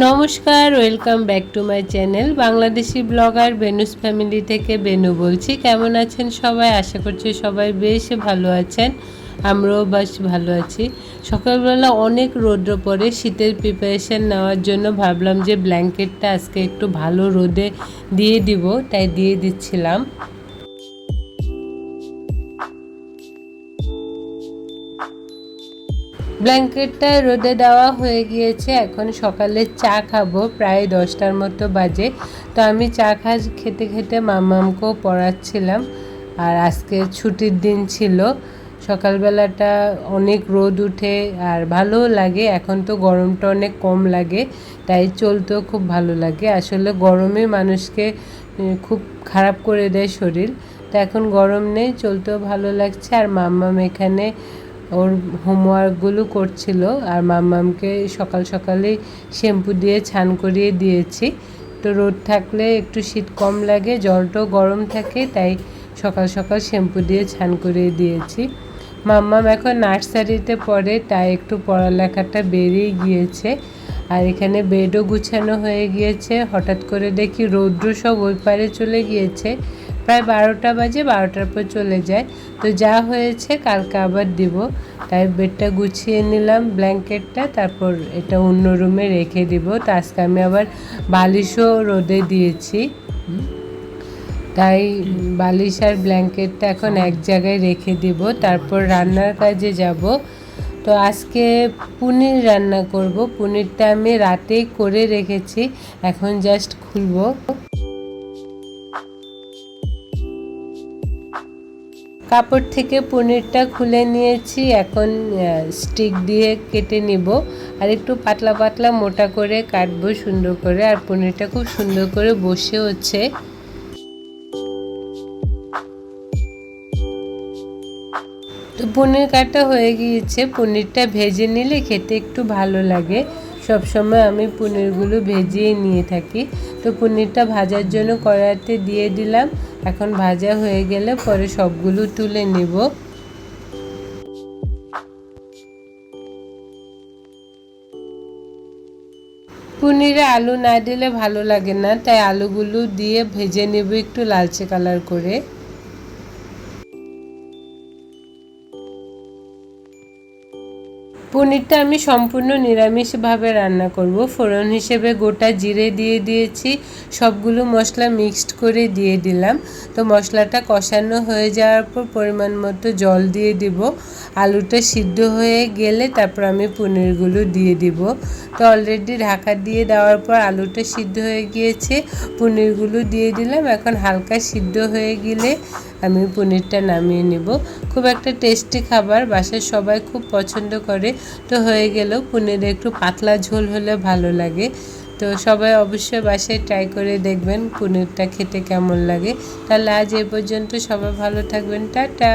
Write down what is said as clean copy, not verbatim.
নমস্কার, welcome back to my channel Bangladeshi blogger Benu's family থেকে বেনু বলছি। কেমন আছেন সবাই? আশা করছি সবাই বেশ ভালো আছেন। আমরাও বেশ ভালো আছি। সকালবেলা অনেক রৌদ্র পড়ে, শীতের প্রিপারেশান নেওয়ার জন্য ভাবলাম যে ব্ল্যাঙ্কেটটা আজকে একটু ভালো রোদে দিয়ে দিব, তাই দিয়ে দিচ্ছিলাম। ব্ল্যাঙ্কেটটা রোদে দেওয়া হয়ে গিয়েছে। এখন সকালে চা খাবো, প্রায় 10টার মতো বাজে। তো আমি চা খেতে খেতে মাম্মামকেও পড়াচ্ছিলাম। আর আজকে ছুটির দিন ছিল, সকালবেলাটা অনেক রোদ উঠে আর ভালোও লাগে। এখন তো গরমটা অনেক কম লাগে, তাই চলতেও খুব ভালো লাগে। আসলে গরমে মানুষকে খুব খারাপ করে দেয় শরীর। তো এখন গরম নেই, চলতেও ভালো লাগছে। আর মাম্মাম এখানে ওর হোমওয়ার্কগুলো করছিল। আর মাম্মামকে সকাল সকালেই শ্যাম্পু দিয়ে স্নান করিয়ে দিয়েছি। তো রোদ থাকলে একটু শীত কম লাগে, জলটাও গরম থাকে, তাই সকাল সকাল শ্যাম্পু দিয়ে স্নান করিয়ে দিয়েছি। মাম্মাম এখন নার্সারিতে পড়ে, তাই একটু পড়ালেখাটা বেড়েই গিয়েছে। আর এখানে বেডও গুছানো হয়ে গিয়েছে। হঠাৎ করে দেখি রৌদ্র সব ওই পারে চলে গিয়েছে। প্রায় 12টা বাজে, 12টার পর চলে যায়। তো যা হয়েছে কালকে আবার দিব, তাই বেডটা গুছিয়ে নিলাম, ব্ল্যাঙ্কেটটা, তারপর এটা অন্য রুমে রেখে দিব। তো আজকে আমি আবার বালিশও রোদে দিয়েছি, তাই বালিশ আর ব্ল্যাঙ্কেটটা এখন এক জায়গায় রেখে দিব। তারপর রান্নার কাজে যাব। তো আজকে পনির রান্না করব। পনিরটা আমি রাতেই করে রেখেছি, এখন জাস্ট খুলবো। কাপড় থেকে পনিরটা খুলে নিয়েছি, এখন স্টিক দিয়ে কেটে নিব। আর একটু পাতলা পাতলা মোটা করে কাটবো সুন্দর করে। আর পনিরটা খুব সুন্দর করে বসে হচ্ছে। তো পনির কাটা হয়ে গিয়েছে। পনিরটা ভেজে নিলে খেতে একটু ভালো লাগে। সবসময় আমি পনিরগুলো ভেজেই নিয়ে থাকি। তো পনিরটা ভাজার জন্য কড়াইতে দিয়ে দিলাম। এখন ভাজা হয়ে গেলে পরে সবগুলো তুলে নেব। পনিরে আলু না দিলে ভালো লাগে না, তাই আলুগুলো দিয়ে ভেজে নেব একটু লালচে কালার করে। পনিরটা আমি সম্পূর্ণ নিরামিষভাবে রান্না করব। ফোড়ন হিসেবে গোটা জিরে দিয়ে দিয়েছি, সবগুলো মশলা মিক্সড করে দিয়ে দিলাম। তো মশলাটা কষানো হয়ে যাওয়ার পর পরিমাণ মতো জল দিয়ে দিব। আলুটা সিদ্ধ হয়ে গেলে তারপর আমি পনিরগুলো দিয়ে দিব। তো অলরেডি ঢাকা দিয়ে দেওয়ার পর আলুটা সিদ্ধ হয়ে গিয়েছে, পনিরগুলো দিয়ে দিলাম। এখন হালকা সিদ্ধ হয়ে গেলে আমি পনিরটা নামিয়ে নেব। খুব একটা টেস্টি খাবার, বাসার সবাই খুব পছন্দ করে। তো হয়ে গেল, পনিরে একটু পাতলা ঝোল হলে ভালো লাগে। তো সবাই অবশ্যই বাসায় ট্রাই করে দেখবেন পনিরটা খেতে কেমন লাগে। তাহলে আজ এই পর্যন্ত, সবাই ভালো থাকবেন, টাটা।